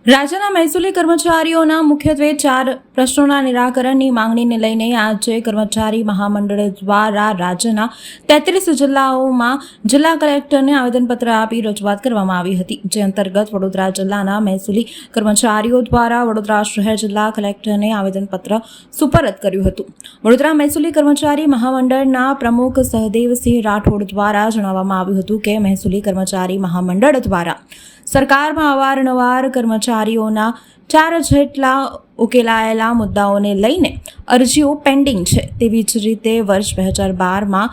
રાજ્યના મહેસૂલી કર્મચારીઓના મુખ્યત્વે 4 પ્રશ્નોના નિરાકરણની માંગણીને લઈને આજે કર્મચારી મહામંડળ દ્વારા રાજ્યના 33 જિલ્લાઓમાં જિલ્લા કલેક્ટરને આવેદનપત્ર આપી રજૂઆત કરવામાં આવી હતી, જે અંતર્ગત વડોદરા જિલ્લાના મહેસૂલી કર્મચારીઓ દ્વારા વડોદરા શહેર જિલ્લા કલેક્ટરને આવેદનપત્ર સુપરત કર્યું હતું। વડોદરા મહેસૂલી કર્મચારી મહામંડળના પ્રમુખ સહદેવસિંહ રાઠોડ દ્વારા જણાવવામાં આવ્યું હતું કે મહેસૂલી કર્મચારી મહામંડળ દ્વારા સરકારમાં અવારનવાર કર્મચારીઓના 4 જેટલા ઉકેલાયેલા મુદ્દાઓને લઈને અરજીઓ પેન્ડિંગ છે। તેવી જ રીતે વર્ષ 2012માં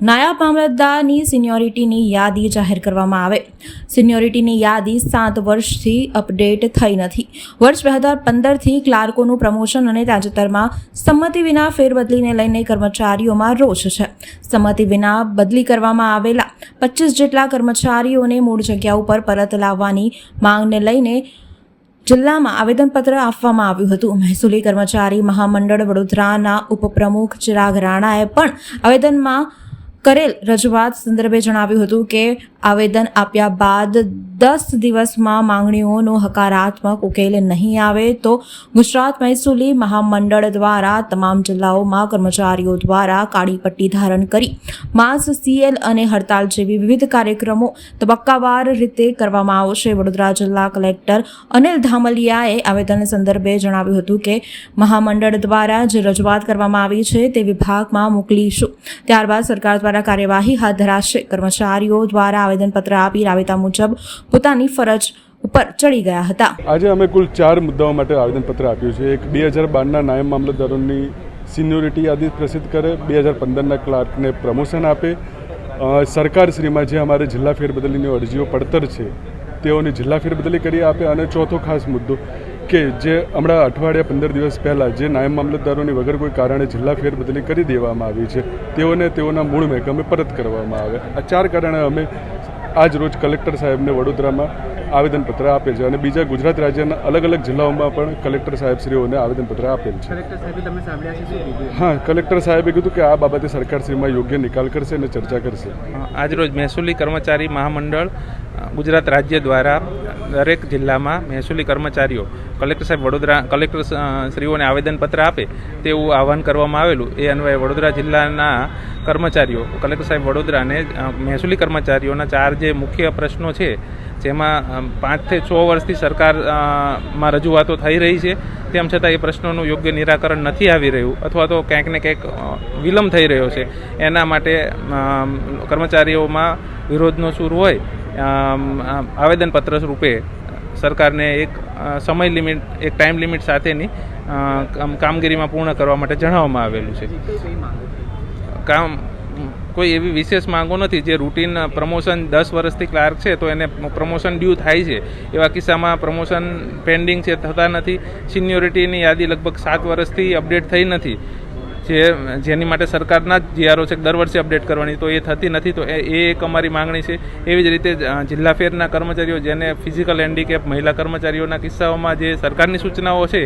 નાયબ મામલતદારની સિનિયોરિટીની યાદી જાહેર કરવામાં આવે। સિનિયોરિટીની યાદી 7 વર્ષથી અપડેટ થઈ નથી। વર્ષ 2015થી ક્લાર્કોનું પ્રમોશન અને તાજેતરમાં સંમતિ વિના ફેરબદલીને લઈને કર્મચારીઓમાં રોષ છે। સંમતિ વિના બદલી કરવામાં આવેલા 25 જેટલા કર્મચારીઓને મૂળ જગ્યા ઉપર પરત લાવવાની માંગને લઈને જિલ્લામાં આવેદનપત્ર આપવામાં આવ્યું હતું। મહેસૂલી કર્મચારી મહામંડળ વડોદરાના ઉપપ્રમુખ ચિરાગ રાણાએ પણ આવેદનમાં કરેલ રજૂઆત સંદર્ભે જણાવ્યું હતું કે આવેદન આપ્યા બાદ 10 દિવસમાં માંગણીઓનો હકારાત્મક ઉકેલ નહીં આવે તો ગુજરાત મહેસૂલી મહામંડળ દ્વારા તમામ જિલ્લાઓમાં કર્મચારીઓ દ્વારા કાળી પટ્ટી ધારણ કરી માસ સીએલ અને હડતાલ જેવી વિવિધ કાર્યક્રમો તબક્કાવાર રીતે કરવામાં આવશે। વડોદરા જિલ્લા કલેક્ટર અનિલ ધામલિયાએ આવેદન સંદર્ભે જણાવ્યું હતું કે મહામંડળ દ્વારા જે રજૂઆત કરવામાં આવી છે તે વિભાગમાં મોકલીશું, ત્યારબાદ સરકાર દ્વારા કાર્યવાહી હાથ ધરાશે। કર્મચારીઓ દ્વારા આવેદનપત્ર આપી રાબેતા મુજબ પોતાની ફરજ ઉપર ચડી ગયા હતા। આજે અમે કુલ 4 મુદ્દાઓ માટે આવેદનપત્ર આપ્યું છે। એક 2012ના નાયબ મામલતદારોની સિનિયોરિટી યાદી પ્રસિદ્ધ કરે, 2015ના ક્લાર્કને પ્રમોશન આપે, સરકારશ્રીમાં જે અમારે જિલ્લા ફેરબદલીની અરજીઓ પડતર છે તેઓની જિલ્લા ફેરબદલી કરી આપે, અને ચોથો ખાસ મુદ્દો કે જે હમણાં અઠવાડિયા 15 દિવસ પહેલાં જે નાયબ મામલતદારોની વગર કોઈ કારણે જિલ્લા ફેરબદલી કરી દેવામાં આવી છે તેઓને તેઓના મૂળ મહેકમે પરત કરવામાં આવે। આ 4 કારણે અમે આજ રોજ કલેક્ટર સાહેબને વડોદરામાં આવેદનપત્ર આપેલ છે, અને બીજા ગુજરાત રાજ્યના અલગ અલગ જિલ્લાઓમાં પણ કલેક્ટર સાહેબશ્રીઓને આવેદનપત્ર આપેલ છે। હા, કલેક્ટર સાહેબે કીધું કે આ બાબતે સરકારશ્રીમાં યોગ્ય નિકાલ કરશે અને ચર્ચા કરશે। આજરોજ મહેસૂલી કર્મચારી મહામંડળ ગુજરાત રાજ્ય દ્વારા દરેક જિલ્લામાં મહેસૂલી કર્મચારીઓ કલેક્ટર સાહેબ વડોદરા કલેક્ટર શ્રીઓને આવેદનપત્ર આપે તેવું આહવાન કરવામાં આવેલું। એ અન્વયે વડોદરા જિલ્લાના કર્મચારીઓ કલેક્ટર સાહેબ વડોદરાને મહેસૂલી કર્મચારીઓના 4 જે મુખ્ય પ્રશ્નો છે, જેમાં 5 થી 6 વર્ષથી સરકારમાં રજૂઆતો થઈ રહી છે, તેમ છતાં એ પ્રશ્નોનું યોગ્ય નિરાકરણ નથી આવી રહ્યું અથવા તો ક્યાંક ને ક્યાંક વિલંબ થઈ રહ્યો છે। એના માટે કર્મચારીઓમાં વિરોધનો સૂર હોય આવેદનપત્ર રૂપે સરકારને એક સમય લિમિટ, એક ટાઈમ લિમિટ સાથેની કામગીરીમાં પૂર્ણ કરવા માટે જણાવવામાં આવેલું છે। કોઈ એવી વિશેષ માંગો નથી। જે રૂટીન પ્રમોશન 10 વર્ષથી ક્લાર્ક છે તો એને પ્રમોશન ડ્યુ થાય છે, એવા કિસ્સામાં પ્રમોશન પેન્ડિંગ છે, થતા નથી। સિનિયોરિટીની યાદી લગભગ 7 વર્ષથી અપડેટ થઈ નથી, જેની માટે સરકારના જ જીઆરઓ છે દર વર્ષે અપડેટ કરવાની, તો એ થતી નથી, તો એ એક અમારી માંગણી છે। એવી જ રીતે જિલ્લા ફેરના કર્મચારીઓ જેને ફિઝિકલ હેન્ડીકેપ મહિલા કર્મચારીઓના કિસ્સાઓમાં જે સરકારની સૂચનાઓ છે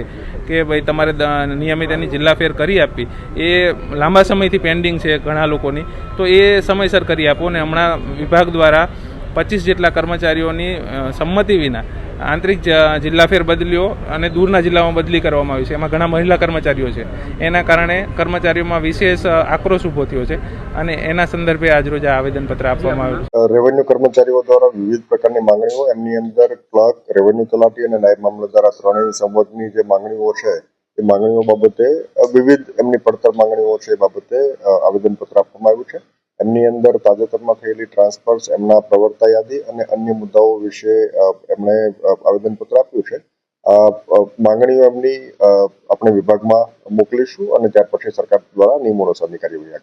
કે ભાઈ તમારે નિયમિત એની જિલ્લા ફેર કરી આપવી, એ લાંબા સમયથી પેન્ડિંગ છે ઘણા લોકોની, તો એ સમયસર કરી આપો। અને હમણાં વિભાગ દ્વારા 25 જેટલા કર્મચારીઓની સંમતિ વિના આંતરિક જિલ્લા ફેર બદલીઓ અને દૂરના જિલ્લામાં બદલી કરવામાં આવી છે, એમાં ઘણા મહિલા કર્મચારીઓ છે। એના કારણે કર્મચારીઓમાં વિશેષ આક્રોશ ઊભો થયો છે, અને એના સંદર્ભે આજરોજ આ આવેદનપત્ર આપવામાં આવ્યું છે। રેવન્યુ કર્મચારીઓ દ્વારા વિવિધ પ્રકારની માંગણીઓ, એમની અંદર ક્લર્ક, રેવન્યુ તલાટી અને નાયબ મામલતદાર ત્રણેય સંવર્ગની જે માંગણીઓ છે એ માંગણીઓ બાબતે વિવિધ એમની પડતર માંગણીઓ છે એ બાબતે આવેદનપત્ર આપવામાં આવ્યું છે। એમની અંદર તાજેતરમાં થયેલી ટ્રાન્સફર્સ, એમના પ્રવર્તા યાદી અને અન્ય મુદ્દાઓ વિશે એમણે આવેદનપત્ર આપ્યું છે। માંગણીઓ એમની આપણે વિભાગમાં મોકલીશું અને ત્યાર પછી સરકાર દ્વારા નિયમો અનુસારની કાર્યવાહી આગળ